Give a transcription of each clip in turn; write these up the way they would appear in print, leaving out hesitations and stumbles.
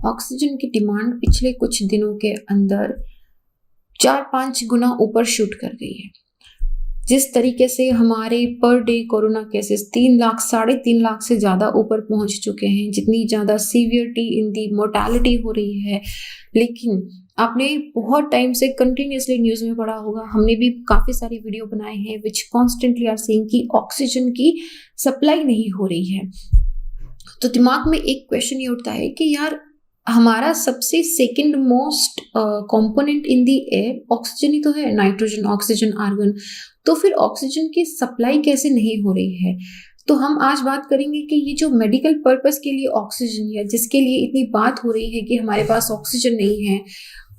Oxygen की demand पिछले कुछ दिनों के अंदर 4-5 गुना ऊपर शूट कर गई है। जिस तरीके से हमारे per day corona cases 3 lakh, साढ़े 3 लाख से ज़्यादा ऊपर पहुंच चुके हैं, जितनी ज़्यादा सीवियरिटी इन दी मोर्टालिटी हो रही है। लेकिन आपने बहुत टाइम से कंटिन्यूसली न्यूज़ में पढ़ा होगा, हमने भी काफ़ी सारी वीडियो बनाए हैं विच कॉन्स्टेंटली आर सेइंग कि ऑक्सीजन की सप्लाई नहीं हो रही है। तो दिमाग में एक क्वेश्चन ये उठता है कि यार हमारा सबसे second most component in the air oxygen ही तो है, नाइट्रोजन, ऑक्सीजन, आर्गन। तो फिर ऑक्सीजन की सप्लाई कैसे नहीं हो रही है? तो हम आज बात करेंगे कि ये जो मेडिकल पर्पस के लिए ऑक्सीजन या जिसके लिए इतनी बात हो रही है कि हमारे पास ऑक्सीजन नहीं है,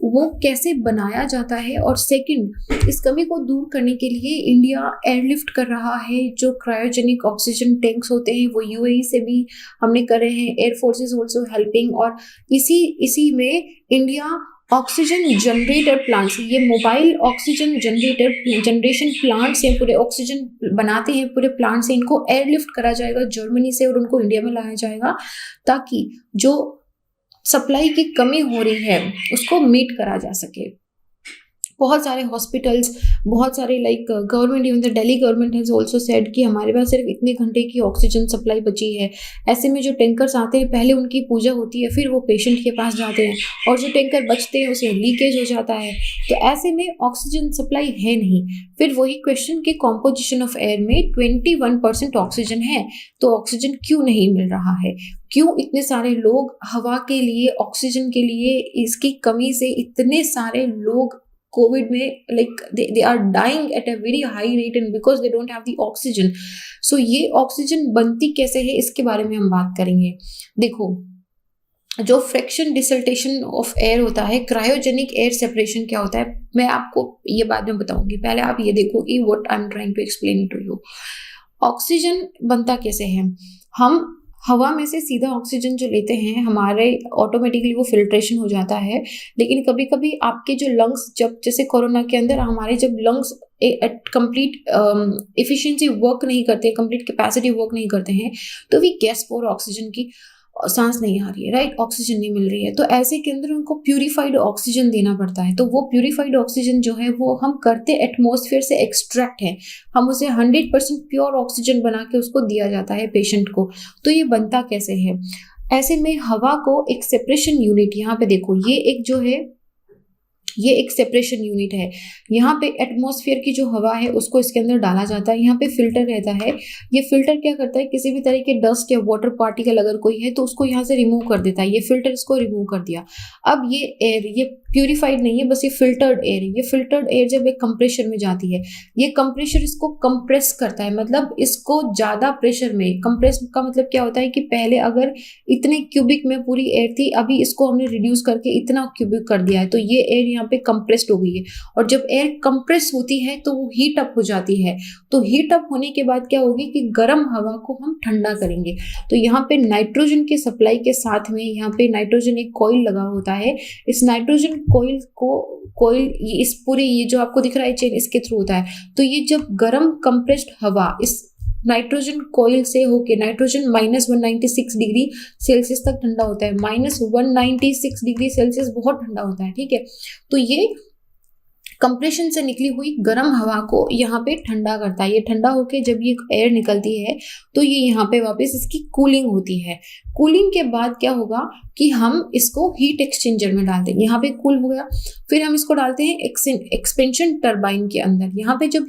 वो कैसे बनाया जाता है। और सेकंड, इस कमी को दूर करने के लिए इंडिया एयरलिफ्ट कर रहा है। जो क्रायोजेनिक ऑक्सीजन टैंक्स होते हैं वो यूएई से भी हमने करे हैं, air force is also helping. और इसी में इंडिया ऑक्सीजन जनरेटर प्लांट्स, ये मोबाइल ऑक्सीजन जनरेशन प्लांट्स हैं, पूरे ऑक्सीजन बनाते हैं पूरे प्लांट से, इनको एयरलिफ्ट करा जाएगा जर्मनी से और उनको इंडिया में लाया जाएगा ताकि जो सप्लाई की कमी हो रही है उसको मीट करा जा सके। बहुत सारे हॉस्पिटल्स, बहुत सारे like government, even the Delhi government has also said कि हमारे पास सिर्फ इतने घंटे की ऑक्सीजन सप्लाई बची है। ऐसे में जो टैंकर्स आते हैं पहले उनकी पूजा होती है, फिर वो पेशेंट के पास जाते हैं और जो टैंकर बचते हैं उसे लीकेज हो जाता है। तो ऐसे में ऑक्सीजन सप्लाई है नहीं। फिर वही क्वेश्चन कि कॉम्पोजिशन ऑफ एयर में 21% ऑक्सीजन है, तो ऑक्सीजन क्यों नहीं मिल रहा है? क्यों इतने सारे लोग हवा के लिए, ऑक्सीजन के लिए, इसकी कमी से इतने सारे लोग कोविड में like they are dying at a very high rate and because they don't have the oxygen. So ये ऑक्सीजन बनती कैसे है इसके बारे में हम बात करेंगे। देखो, जो फ्रैक्शन डिसल्टेशन ऑफ एयर होता है, क्रायोजेनिक एयर सेपरेशन क्या होता है, मैं आपको ये बाद में बताऊंगी। पहले आप ये देखो कि what I am trying to explain to you. Oxygen बनता कैसे है? हम हवा में से सीधा ऑक्सीजन जो लेते हैं, हमारे ऑटोमेटिकली वो फिल्ट्रेशन हो जाता है। लेकिन कभी कभी आपके जो लंग्स, जब जैसे कोरोना के अंदर हमारे जब लंग्स कंप्लीट एफिशिएंसी वर्क नहीं करते, कंप्लीट कैपेसिटी वर्क नहीं करते हैं, तो वी गैस फॉर ऑक्सीजन की सांस नहीं आ रही है, राइट, ऑक्सीजन नहीं मिल रही है। तो ऐसे के अंदर उनको प्यूरिफाइड ऑक्सीजन देना पड़ता है। तो वो प्यूरिफाइड ऑक्सीजन जो है वो हम करते एटमॉस्फेयर से एक्सट्रैक्ट है, हम उसे 100% प्योर ऑक्सीजन बना के उसको दिया जाता है पेशेंट को। तो ये बनता कैसे है? ऐसे में हवा को एक सेपरेशन यूनिट, यहाँ पे देखो, ये एक जो है ये एक सेपरेशन यूनिट है। यहाँ पे एटमॉस्फेयर की जो हवा है उसको इसके अंदर डाला जाता है। यहाँ पे फिल्टर रहता है। ये फिल्टर क्या करता है, किसी भी तरह के डस्ट या वाटर पार्टिकल अगर कोई है तो उसको यहाँ से रिमूव कर देता है। ये फिल्टर इसको रिमूव कर दिया। अब ये एयर, ये प्यूरिफाइड नहीं है, बस ये फिल्टर्ड एयर है। ये फिल्टर्ड एयर जब एक कंप्रेशर में जाती है, ये कंप्रेशर इसको कंप्रेस करता है, मतलब इसको ज्यादा प्रेशर में। कंप्रेस का मतलब क्या होता है कि पहले अगर इतने क्यूबिक में पूरी एयर थी, अभी इसको हमने रिड्यूस करके इतना क्यूबिक कर दिया है, तो ये एयर यहाँ पे कंप्रेस्ड हो गई है। और जब एयर कंप्रेस होती है तो वो हीट अप हो जाती है। तो हीट अप होने के बाद क्या होगी कि गर्म हवा को हम ठंडा करेंगे। तो यहाँ पे नाइट्रोजन की सप्लाई के साथ में यहाँ पे नाइट्रोजन एक कॉइल लगा होता है। इस नाइट्रोजन कॉइल इस पूरे ये जो आपको दिख रहा है चेन, इसके थ्रू होता है। तो ये जब गर्म कंप्रेस्ड हवा इस नाइट्रोजन कॉइल से होके, नाइट्रोजन -196 डिग्री सेल्सियस तक ठंडा होता है। -196 डिग्री सेल्सियस बहुत ठंडा होता है, ठीक है। तो ये कंप्रेशन से निकली हुई गर्म हवा को यहाँ पे ठंडा करता है। ये ठंडा होके जब ये एयर निकलती है तो ये यहाँ पे वापस इसकी कूलिंग होती है। कूलिंग के बाद क्या होगा कि हम इसको हीट एक्सचेंजर में डालते हैं। यहाँ पे कूल हो गया, फिर हम इसको डालते हैं एक्सपेंशन टरबाइन के अंदर। यहाँ पे जब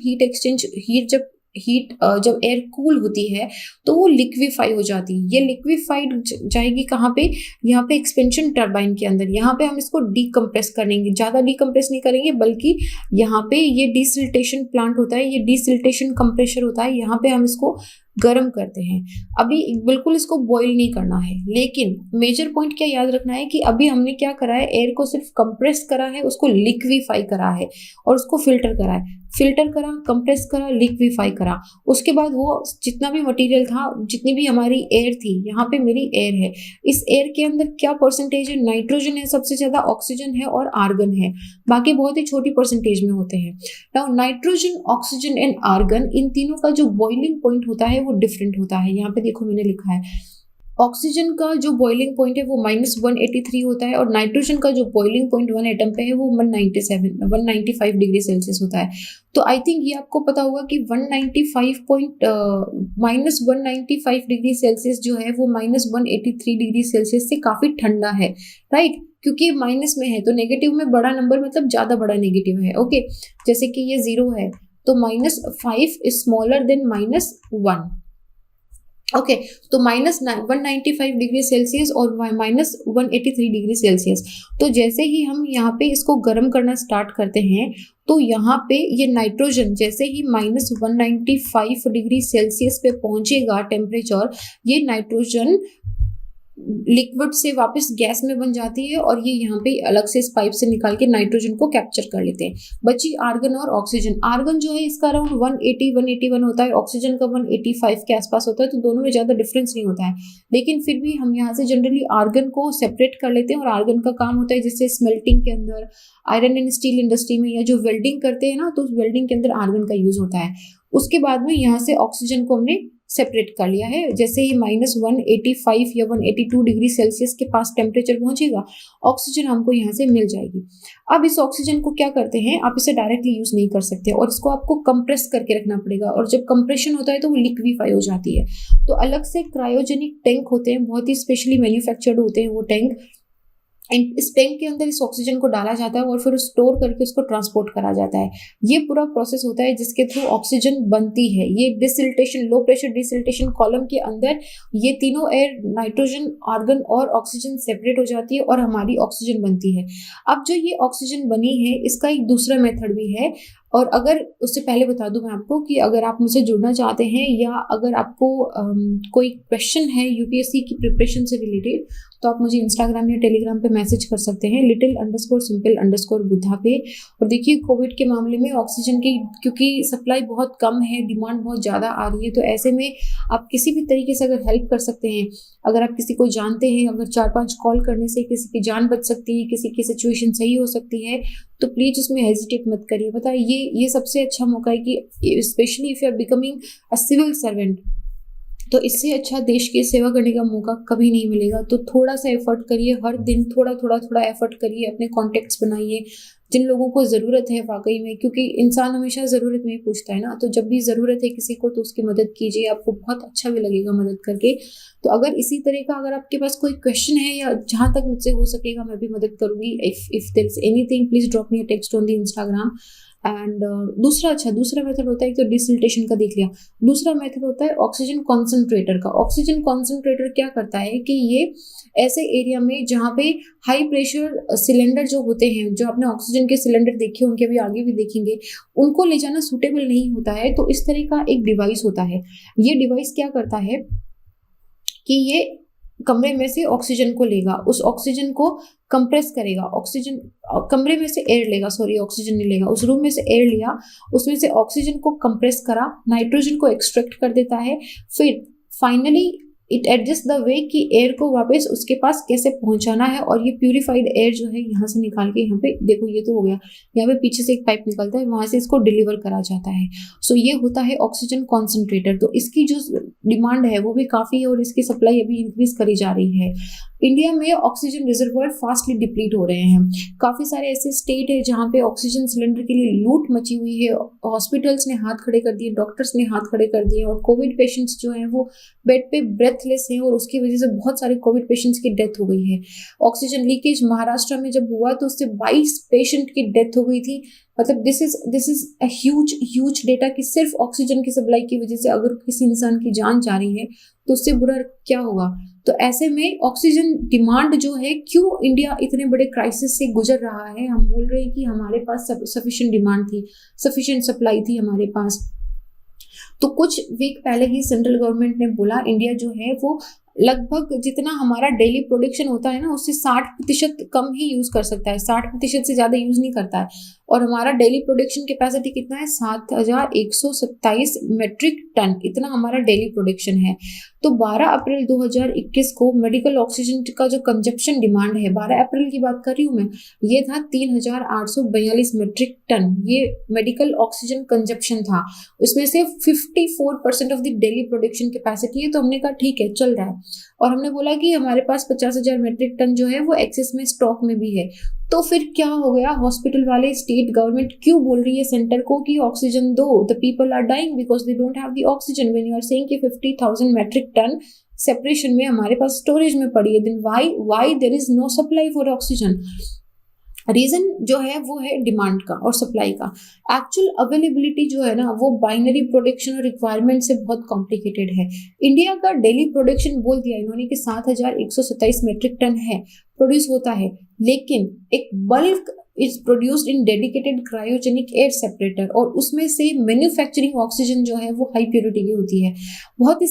जब एयर कूल होती है तो वो लिक्विफाई हो जाती है। ये लिक्विफाइड जाएगी कहाँ पे? यहाँ पे एक्सपेंशन टरबाइन के अंदर। यहाँ पे हम इसको डीकम्प्रेस करेंगे, ज़्यादा डीकम्प्रेस नहीं करेंगे, बल्कि यहाँ पे ये डीसिल्टेशन प्लांट होता है, ये डीसिल्टेशन कंप्रेशर होता है। यहाँ पे हम इसको गर्म करते हैं। अभी बिल्कुल इसको बॉईल नहीं करना है, लेकिन मेजर पॉइंट क्या याद रखना है कि अभी हमने क्या करा है, एयर को सिर्फ कंप्रेस करा है, उसको लिक्विफाई करा है और उसको फिल्टर करा है। फिल्टर करा, कंप्रेस करा, लिक्विफाई करा। उसके बाद वो जितना भी मटेरियल था, जितनी भी हमारी एयर थी, यहाँ पे मेरी एयर है, इस एयर के अंदर क्या परसेंटेज है? नाइट्रोजन है सबसे ज्यादा, ऑक्सीजन है और आर्गन है, बाकी बहुत ही छोटी परसेंटेज में होते हैं। Now nitrogen, oxygen and argon, इन तीनों का जो बॉइलिंग पॉइंट होता है वो डिफरेंट होता है। यहाँ पे देखो मैंने लिखा है ऑक्सीजन का जो बॉइलिंग पॉइंट है वो -183 होता है और नाइट्रोजन का जो बॉइलिंग पॉइंट 1 एटम पे है वो 195 डिग्री सेल्सियस होता है। तो आई थिंक ये आपको पता होगा कि 195 पॉइंट -195 डिग्री सेल्सियस जो है वो -183 डिग्री सेल्सियस से काफ़ी ठंडा है, राइट? क्योंकि ये माइनस में है तो नेगेटिव में बड़ा नंबर मतलब ज़्यादा बड़ा नेगेटिव है, ओके? जैसे कि ये 0 है तो -5 इज स्मॉलर देन -1, ओके? तो -195 डिग्री सेल्सियस और -183 डिग्री सेल्सियस। तो जैसे ही हम यहाँ पे इसको गर्म करना स्टार्ट करते हैं तो यहाँ पे ये नाइट्रोजन जैसे ही -195 डिग्री सेल्सियस पे पहुंचेगा टेम्परेचर, ये नाइट्रोजन लिक्विड से वापस गैस में बन जाती है और ये यहाँ पे अलग से इस पाइप से निकाल के नाइट्रोजन को कैप्चर कर लेते हैं। बची आर्गन और ऑक्सीजन। आर्गन जो है इसका अराउंड 180-181 होता है, ऑक्सीजन का 185 के आसपास होता है, तो दोनों में ज़्यादा डिफरेंस नहीं होता है। लेकिन फिर भी हम यहाँ से जनरली आर्गन को सेपरेट कर लेते हैं और आर्गन का काम होता है जैसे स्मेल्टिंग के अंदर, आयरन एंड स्टील इंडस्ट्री में या जो वेल्डिंग करते हैं ना, तो उस वेल्डिंग के अंदर आर्गन का यूज होता है। उसके बाद में यहाँ से ऑक्सीजन को हमने सेपरेट कर लिया है। जैसे ही -185 या 182 डिग्री सेल्सियस के पास टेम्परेचर पहुंचेगा, ऑक्सीजन हमको यहाँ से मिल जाएगी। अब इस ऑक्सीजन को क्या करते हैं, आप इसे डायरेक्टली यूज नहीं कर सकते और इसको आपको कंप्रेस करके रखना पड़ेगा और जब कंप्रेशन होता है तो वो लिक्विफाई हो जाती है। तो अलग से क्रायोजेनिक टैंक होते हैं, बहुत ही स्पेशली मैन्युफैक्चर्ड होते हैं वो टैंक। इस टैंक के अंदर इस ऑक्सीजन को डाला जाता है और फिर स्टोर करके उसको ट्रांसपोर्ट करा जाता है। ये पूरा प्रोसेस होता है जिसके थ्रू ऑक्सीजन बनती है। ये desiltation, low pressure desiltation column के अंदर ये तीनों एयर, नाइट्रोजन, आर्गन और ऑक्सीजन सेपरेट हो जाती है और हमारी ऑक्सीजन बनती है। अब जो ये ऑक्सीजन बनी है इसका एक दूसरा मेथड भी है और अगर उससे पहले बता दूं मैं आपको कि अगर आप मुझसे जुड़ना चाहते हैं या अगर आपको कोई क्वेश्चन है यूपीएससी की प्रिपरेशन से रिलेटेड तो आप मुझे इंस्टाग्राम या टेलीग्राम पे मैसेज कर सकते हैं little_simple_बुद्धा पे। और देखिए कोविड के मामले में ऑक्सीजन की क्योंकि सप्लाई बहुत कम है, डिमांड बहुत ज़्यादा आ रही है, तो ऐसे में आप किसी भी तरीके से अगर हेल्प कर सकते हैं, अगर आप किसी को जानते हैं, अगर 4-5 कॉल करने से किसी की जान बच सकती है, किसी की सिचुएशन सही हो सकती है, तो प्लीज उसमें हेजिटेट मत करिए। पता है ये सबसे अच्छा मौका है कि specially if you are becoming a civil servant, तो इससे अच्छा देश की सेवा करने का मौका कभी नहीं मिलेगा। तो थोड़ा सा एफर्ट करिए, हर दिन थोड़ा एफर्ट करिए, अपने कॉन्टेक्ट्स बनाइए जिन लोगों को ज़रूरत है वाकई में, क्योंकि इंसान हमेशा ज़रूरत में ही पूछता है ना। तो जब भी ज़रूरत है किसी को तो उसकी मदद कीजिए, आपको बहुत अच्छा भी लगेगा मदद करके। तो अगर इसी तरह का अगर आपके पास कोई क्वेश्चन है या जहाँ तक मुझसे हो सकेगा मैं भी मदद करूँगी। If there is anything please drop me a text on the Instagram. And दूसरा मेथड होता है, तो डिसिल्टेशन का देख लिया। दूसरा मेथड होता है ऑक्सीजन कॉन्सेंट्रेटर का। ऑक्सीजन कॉन्सेंट्रेटर क्या करता है कि ये ऐसे एरिया में जहाँ पे हाई प्रेशर सिलेंडर जो होते हैं, जो आपने ऑक्सीजन के सिलेंडर देखे होंगे, अभी आगे भी देखेंगे, उनको ले जाना सूटेबल नहीं होता है, तो इस तरह का एक डिवाइस होता है। ये डिवाइस क्या करता है कि ये कमरे में से ऑक्सीजन को लेगा, उस ऑक्सीजन को कंप्रेस करेगा, ऑक्सीजन कमरे में से एयर लेगा, ऑक्सीजन नहीं लेगा, उस रूम में से एयर लिया, उसमें से ऑक्सीजन को कंप्रेस करा, नाइट्रोजन को एक्सट्रैक्ट कर देता है, फिर finally it adjust the way कि एयर को वापस उसके पास कैसे पहुंचाना है। और ये प्यूरिफाइड एयर जो है यहाँ से निकाल के, यहाँ पे देखो ये तो हो गया, यहाँ पे पीछे से एक पाइप निकलता है, वहां से इसको डिलीवर करा जाता है। सो ये होता है ऑक्सीजन कॉन्सेंट्रेटर। तो इसकी जो डिमांड है वो भी काफ़ी है और इसकी सप्लाई अभी इंक्रीज करी जा रही है। इंडिया में ऑक्सीजन रिजर्वॉयर फास्टली डिप्लीट हो रहे हैं। काफ़ी सारे ऐसे स्टेट है जहाँ पे ऑक्सीजन सिलेंडर के लिए लूट मची हुई है, हॉस्पिटल्स ने हाथ खड़े कर दिए, डॉक्टर्स ने हाथ खड़े कर दिए और कोविड पेशेंट्स जो हैं वो बेड पे ब्रेथलेस हैं और उसकी वजह से बहुत सारे कोविड पेशेंट्स की डेथ हो गई है। ऑक्सीजन लीकेज महाराष्ट्र में जब हुआ तो उससे 22 पेशेंट की डेथ हो गई थी। मतलब this is a huge data कि सिर्फ ऑक्सीजन की सप्लाई की वजह से अगर किसी इंसान की जान जा रही है तो उससे बुरा क्या होगा। तो ऐसे में ऑक्सीजन डिमांड जो है, क्यों इंडिया इतने बड़े क्राइसिस से गुजर रहा है, हम बोल रहे हैं कि हमारे पास सफिशिएंट डिमांड थी, सफिशिएंट सप्लाई थी हमारे पास। तो कुछ वीक पहले ही सेंट्रल गवर्नमेंट ने बोला इंडिया जो है वो लगभग जितना हमारा डेली प्रोडक्शन होता है ना उससे 60% कम ही यूज कर सकता है, 60% से ज्यादा यूज नहीं करता है। और हमारा डेली प्रोडक्शन कैपेसिटी कितना है 7,127 मेट्रिक टन, इतना हमारा डेली प्रोडक्शन है। तो 12 अप्रैल 2021 को मेडिकल ऑक्सीजन का जो कंजप्शन डिमांड है, 12 अप्रैल की बात कर रही हूँ मैं, ये था 3,842 मेट्रिक टन, ये मेडिकल ऑक्सीजन कंजप्शन था। उसमें से 54% of the daily production capacity है। तो हमने कहा ठीक है, चल रहा है, और हमने बोला कि हमारे पास 50,000 मेट्रिक टन जो है वो एक्सेस में स्टॉक में भी है। तो फिर क्या हो गया, हॉस्पिटल वाले, स्टेट गवर्नमेंट क्यों बोल रही है सेंटर को कि ऑक्सीजन दो, the people are dying because they don't have the oxygen. When you are saying कि 50,000 मेट्रिक टन सेपरेशन में हमारे पास स्टोरेज में पड़ी है, then why there is no supply for oxygen. Reason जो है वो है डिमांड का और सप्लाई का। एक्चुअल अवेलेबिलिटी जो है ना वो बाइनरी प्रोडक्शन और रिक्वायरमेंट से बहुत कॉम्प्लिकेटेड है। इंडिया का डेली प्रोडक्शन बोल दिया इन्होंने कि 7,127 मेट्रिक टन है, प्रोड्यूस होता है, लेकिन एक bulk is produced in dedicated cryogenic air separator, और उसमें से मैन्युफैक्चरिंग ऑक्सीजन जो है वो हाई प्योरिटी की होती है। बहुत ही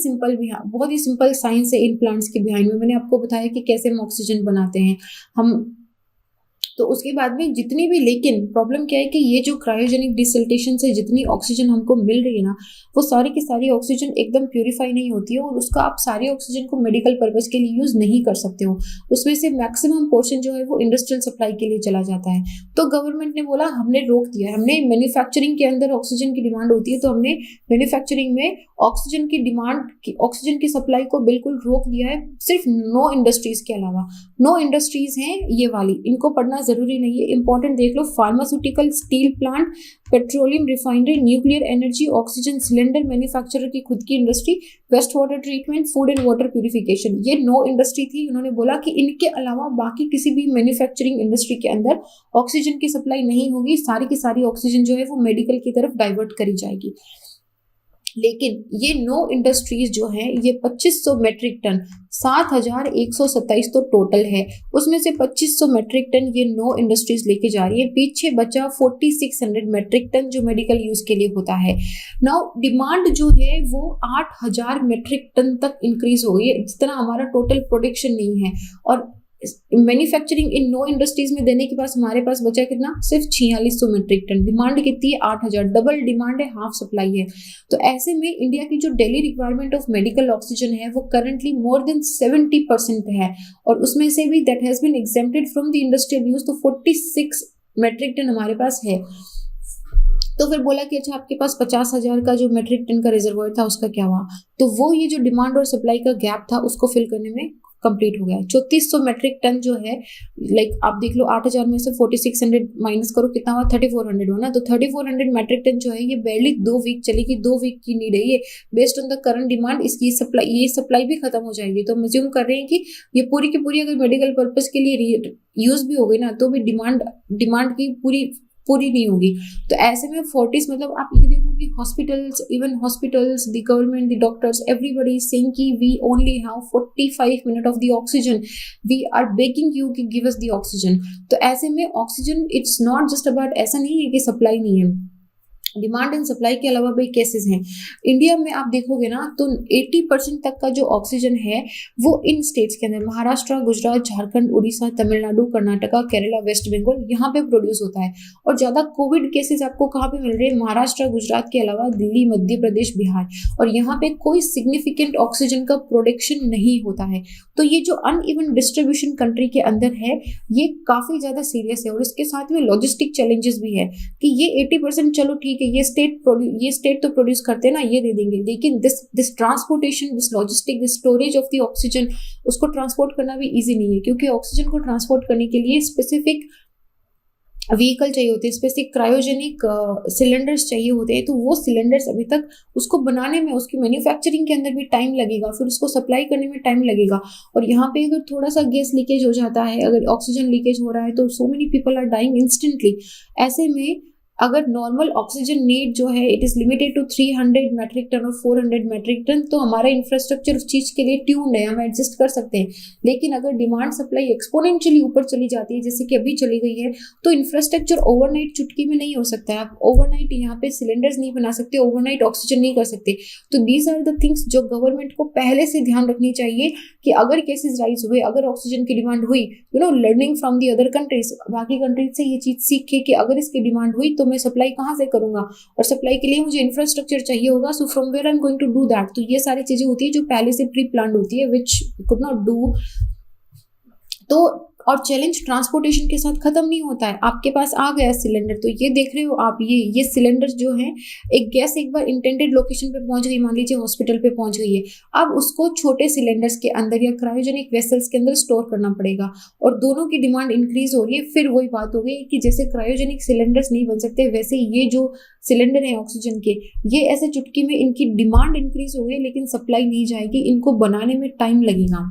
सिंपल साइंस है इन प्लांट्स के बिहाइंड में। मैंने आपको बताया कि कैसे हम ऑक्सीजन बनाते हैं हम, तो उसके बाद में जितनी भी, लेकिन प्रॉब्लम क्या है कि ये जो क्रायोजेनिक डिसल्टेशन से जितनी ऑक्सीजन हमको मिल रही है ना, वो सारी की सारी ऑक्सीजन एकदम प्यूरिफाई नहीं होती है, और उसका आप सारी ऑक्सीजन को मेडिकल पर्पज के लिए यूज नहीं कर सकते हो। उसमें से मैक्सिमम पोर्शन जो है वो इंडस्ट्रियल सप्लाई के लिए चला जाता है। तो गवर्नमेंट ने बोला हमने रोक दिया, हमने मैन्युफैक्चरिंग के अंदर ऑक्सीजन की डिमांड होती है, तो हमने मैन्युफैक्चरिंग में ऑक्सीजन की डिमांड, ऑक्सीजन की सप्लाई को बिल्कुल रोक दिया है, सिर्फ 9 इंडस्ट्रीज के अलावा। 9 इंडस्ट्रीज हैं ये वाली, इनको पढ़ना जरूरी नहीं है, इंपॉर्टेंट देख लो। Pharmaceutical, steel plant, petroleum refinery, nuclear energy, oxygen cylinder manufacturer की खुद की industry, waste water treatment, food and water purification, ये 9 इंडस्ट्री थी। उन्होंने बोला कि इनके अलावा बाकी किसी भी मैन्युफैक्चरिंग इंडस्ट्री के अंदर ऑक्सीजन की सप्लाई नहीं होगी, सारी की सारी ऑक्सीजन जो है वो मेडिकल की तरफ डाइवर्ट करी जाएगी। लेकिन ये 9 इंडस्ट्रीज जो है ये 2500 मेट्रिक टन, 7,127 तो टोटल है, उसमें से 2500 मेट्रिक टन ये 9 इंडस्ट्रीज लेके जा रही है। पीछे बचा 4600 मेट्रिक टन जो मेडिकल यूज के लिए होता है। नाउ डिमांड जो है वो 8,000 मेट्रिक टन तक इंक्रीज हो गई है, जितना हमारा टोटल प्रोडक्शन नहीं है। और मैन्युफैक्चरिंग इन 9 इंडस्ट्रीज में देने के पास हमारे पास बचा कितना, सिर्फ 4600 मेट्रिक टन। डिमांड कितनी है, 8,000, डबल डिमांड है, हाफ सप्लाई है। तो ऐसे में इंडिया की जो daily requirement of medical oxygen है वो करंटली मोर देन 70% है, और उसमें से भी that has been exempted from the industrial use, तो 46 मेट्रिक टन हमारे पास है। तो फिर बोला कि अच्छा आपके पास 50,000 का जो मेट्रिक टन का रिजर्वायर था उसका क्या हुआ, तो वो ये जो डिमांड और सप्लाई का गैप था उसको फिल करने में कंप्लीट हो गया। 3400 मेट्रिक टन जो है, लाइक आप देख लो 8,000 में से 4600 माइनस करो कितना हुआ, 3400 हुआ ना। तो 3400 मेट्रिक टन जो है ये barely 2 वीक चलेगी, 2 वीक की नीड है ये, based on the current demand. इसकी सप्लाई भी खत्म हो जाएगी। तो हम अज्यूम कर रहे हैं कि ये पूरी की पूरी अगर मेडिकल पर्पज के लिए यूज भी हो गई ना, तो भी डिमांड की पूरी नहीं होगी। तो ऐसे में 40, मतलब आप ये देखो कि hospitals, even hospitals, the government, the doctors, everybody is saying कि we only have 45 minute of the oxygen, we are begging you कि गिव अस द ऑक्सीजन। तो ऐसे में oxygen, it's not just about, ऐसा नहीं है कि सप्लाई नहीं है, डिमांड एंड सप्लाई के अलावा भी केसेस हैं। इंडिया में आप देखोगे ना तो 80% तक का जो ऑक्सीजन है वो इन स्टेट्स के अंदर, महाराष्ट्र, गुजरात, झारखंड, उड़ीसा, तमिलनाडु, कर्नाटका, केरला, वेस्ट बंगाल, यहाँ पे प्रोड्यूस होता है। और ज्यादा कोविड केसेस आपको कहाँ पे मिल रहे हैं, महाराष्ट्र, गुजरात के अलावा दिल्ली, मध्य प्रदेश, बिहार, और यहाँ पे कोई सिग्निफिकेंट ऑक्सीजन का प्रोडक्शन नहीं होता है। तो ये जो अनइवन डिस्ट्रीब्यूशन कंट्री के अंदर है ये काफी ज्यादा सीरियस है, और इसके साथ में लॉजिस्टिक चैलेंजेस भी है कि ये 80% चलो ठीक है, ये स्टेट तो प्रोड्यूस करते हैं ना, ये दे देंगे, लेकिन this transportation, this logistic, this storage of the oxygen, उसको ट्रांसपोर्ट करना भी इजी नहीं है, क्योंकि ऑक्सीजन को ट्रांसपोर्ट करने के लिए स्पेसिफिक व्हीकल चाहिए होते हैं, स्पेसिफिक क्रायोजेनिक सिलेंडर्स चाहिए होते हैं। तो वो सिलेंडर्स अभी तक उसको बनाने में, उसकी मैन्युफैक्चरिंग के अंदर भी टाइम लगेगा, फिर उसको सप्लाई करने में टाइम लगेगा। और यहाँ पे अगर थोड़ा सा गैस लीकेज हो जाता है, अगर ऑक्सीजन लीकेज हो रहा है, तो so many people are dying instantly. ऐसे में अगर नॉर्मल ऑक्सीजन नीड जो है it is limited to 300 metric ton और 400 मेट्रिक टन, तो हमारा इंफ्रास्ट्रक्चर उस चीज के लिए ट्यून्ड है, हम एडजस्ट कर सकते हैं। लेकिन अगर डिमांड सप्लाई एक्सपोनेंशियली ऊपर चली जाती है जैसे कि अभी चली गई है, तो इंफ्रास्ट्रक्चर ओवरनाइट चुटकी में नहीं हो सकता है। आप ओवरनाइट यहाँ पे सिलेंडर्स नहीं बना सकते, ओवरनाइट ऑक्सीजन नहीं कर सकते। तो दीज आर द थिंग्स जो गवर्नमेंट को पहले से ध्यान रखनी चाहिए कि अगर केसेस राइज हुए, अगर ऑक्सीजन की डिमांड हुई, learning from the other countries, बाकी कंट्रीज से ये चीज सीखे कि अगर इसकी डिमांड हुई तो मैं सप्लाई कहाँ से करूंगा, और सप्लाई के लिए मुझे इंफ्रास्ट्रक्चर चाहिए होगा, so from where I am going to do that. तो ये सारी चीजें होती है जो पहले से प्री प्लान्ड होती है, विच कुड नॉट डू। तो और चैलेंज ट्रांसपोर्टेशन के साथ खत्म नहीं होता है। आपके पास आ गया सिलेंडर, तो ये देख रहे हो आप, ये सिलेंडर जो है, एक गैस एक बार इंटेंडेड लोकेशन पे पहुंच गई, मान लीजिए हॉस्पिटल पे पहुंच गई है, अब उसको छोटे सिलेंडर्स के अंदर या क्रायोजेनिक वेसल्स के अंदर स्टोर करना पड़ेगा, और दोनों की डिमांड इंक्रीज हो रही है। फिर वही बात हो गई कि जैसे क्रायोजेनिक सिलेंडर्स नहीं बन सकते, वैसे ये जो सिलेंडर है ऑक्सीजन के, ये ऐसे चुटकी में इनकी डिमांड इंक्रीज हो गई लेकिन सप्लाई नहीं जाएगी, इनको बनाने में टाइम लगेगा।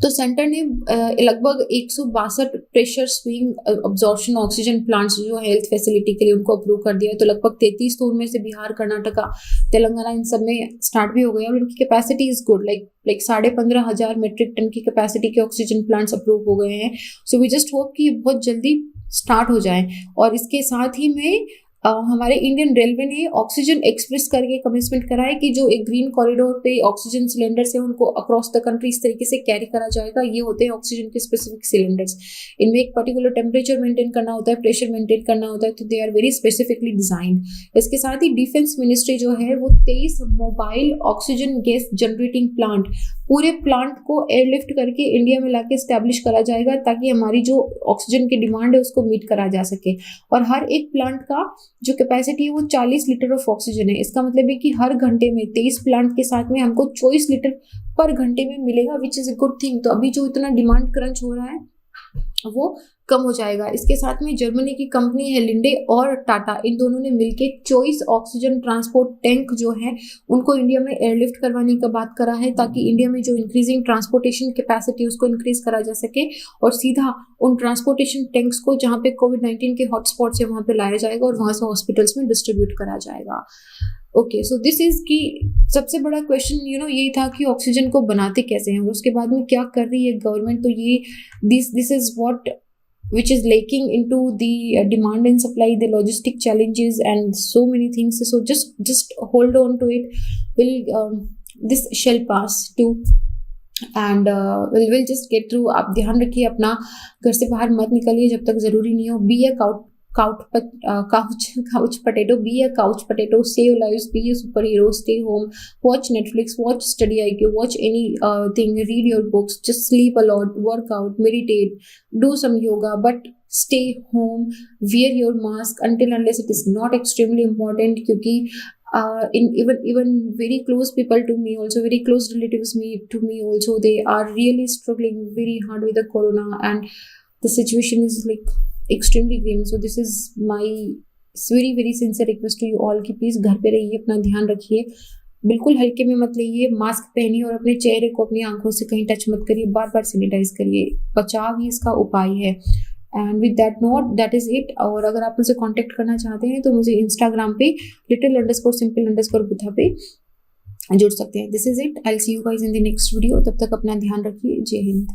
तो सेंटर ने लगभग 162 pressure swing absorption oxygen plants जो हेल्थ फैसिलिटी के लिए उनको अप्रूव कर दिया है। तो लगभग 33, तो उनमें से बिहार, कर्नाटका, तेलंगाना इन सब में स्टार्ट भी हो गया, और इनकी capacity is good, like 15,500 metric ton की कैपेसिटी के ऑक्सीजन प्लांट्स अप्रूव हो गए हैं। सो वी जस्ट होप कि बहुत जल्दी स्टार्ट हो जाए। और इसके साथ ही में हमारे इंडियन रेलवे ने ऑक्सीजन एक्सप्रेस करके कमिटमेंट करा है कि जो एक ग्रीन कॉरिडोर पे ऑक्सीजन सिलेंडर्स है उनको अक्रॉस द कंट्री इस तरीके से कैरी करा जाएगा। ये होते हैं ऑक्सीजन के स्पेसिफिक सिलेंडर्स, इनमें एक पर्टिकुलर टेम्परेचर मेंटेन करना होता है, प्रेशर मेंटेन करना होता है, तो they are very specifically designed. इसके साथ ही डिफेंस मिनिस्ट्री जो है वो 23 mobile oxygen gas generating plant, पूरे प्लांट को एयरलिफ्ट करके इंडिया में लाके स्टैब्लिश करा जाएगा, ताकि हमारी जो ऑक्सीजन की डिमांड है उसको मीट करा जा सके। और हर एक प्लांट का जो कैपेसिटी है वो 40 लीटर ऑफ ऑक्सीजन है। इसका मतलब है कि हर घंटे में 23 प्लांट के साथ में हमको 24 लीटर पर घंटे में मिलेगा, which is a good thing. तो अभी जो इतना डिमांड क्रंच हो रहा है वो कम हो जाएगा। इसके साथ में जर्मनी की कंपनी है लिंडे और टाटा, इन दोनों ने मिलकर 24 ऑक्सीजन ट्रांसपोर्ट टैंक जो है उनको इंडिया में एयरलिफ्ट करवाने का बात करा है, ताकि इंडिया में जो इंक्रीजिंग ट्रांसपोर्टेशन कैपेसिटी उसको इंक्रीज करा जा सके, और सीधा उन ट्रांसपोर्टेशन टैंक्स को जहाँ पे कोविड-19 के हॉटस्पॉट्स है वहाँ पे लाया जाएगा और वहाँ से हॉस्पिटल्स में डिस्ट्रीब्यूट करा जाएगा। ओके, सो दिस इज की सबसे बड़ा क्वेश्चन यही था कि ऑक्सीजन को बनाते कैसे हैं और उसके बाद में क्या कर रही है गवर्नमेंट। तो ये this is what which is lacking into the demand and supply, the logistic challenges and so many things. So just hold on to it. This shall pass too, and we'll just get through. आप ध्यान रखिए अपना, घर से बाहर मत निकलिए जब तक जरूरी नहीं हो। Be a couch potato, be a couch potato, save lives, be a superhero, stay home, watch Netflix, watch Study IQ, watch any thing, read your books, just sleep a lot, work out, meditate, do some yoga, but stay home, wear your mask until unless it is not extremely important, क्योंकि in even very close people to me also, very close relatives to me also, they are really struggling very hard with the corona, and the situation is like extremely grim. So this is my very very sincere request to you all कि please घर पे रहिए, अपना ध्यान रखिए, बिल्कुल हल्के में मत लीजिए, मास्क पहनिए और अपने चेहरे को अपनी आंखों से कहीं टच मत करिए, बार बार सैनिटाइज करिए, बचाव ही इसका उपाय है। And with that note, that is it. और अगर आप मुझे कांटेक्ट करना चाहते हैं तो मुझे इंस्टाग्राम पे little_simple_बुद्धा पे जुड़ सकते हैं। This is it, I will see you guys in the next video. तब तक अपना ध्यान रखिए। जय हिंद।